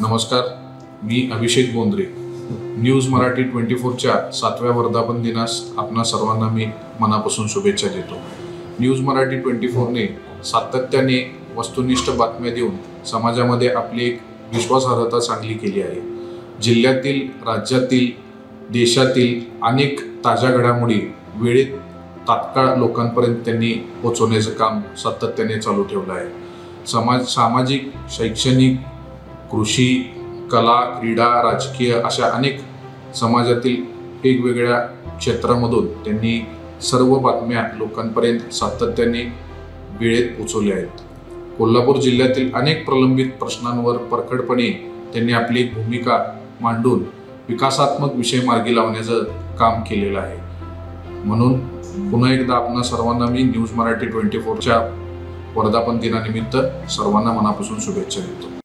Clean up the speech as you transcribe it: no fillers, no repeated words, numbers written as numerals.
नमस्कार, मी अभिषेक बोंद्रे। न्यूज मराठी 24च्या 7व्या वर्धापन दिनास आपणा सर्वांना मी मनापासून शुभेच्छा देतो। न्यूज मराठी 24ने सातत्याने वस्तुनिष्ठ बातम्या देऊन समाजामध्ये आपली एक विश्वासार्हता चांगली केली आहे। जिल्ह्यातील, राज्यातील, देशातील अनेक ताज्या घडामोडी वेळेत तात्काळ लोकांपर्यंत त्यांनी पोहोचवण्याचं काम सातत्याने चालू ठेवलं आहे। सामाजिक, शैक्षणिक, कृषी, कला, क्रीडा, राजकीय अशा अनेक समाजातील वेगवेगळ्या क्षेत्रामधून त्यांनी सर्व बातम्या लोकांपर्यंत सातत्याने वेळेत पोहोचवल्या आहेत। कोल्हापूर जिल्ह्यातील अनेक प्रलंबित प्रश्नांवर परखडपणे त्यांनी आपली भूमिका मांडून विकासात्मक विषय मार्गी लावण्याचं काम केलेलं आहे। म्हणून पुन्हा एकदा आपणा सर्वांना मी न्यूज मराठी 24च्या वर्धापन दिनानिमित्त सर्वांना मनापासून शुभेच्छा देतो।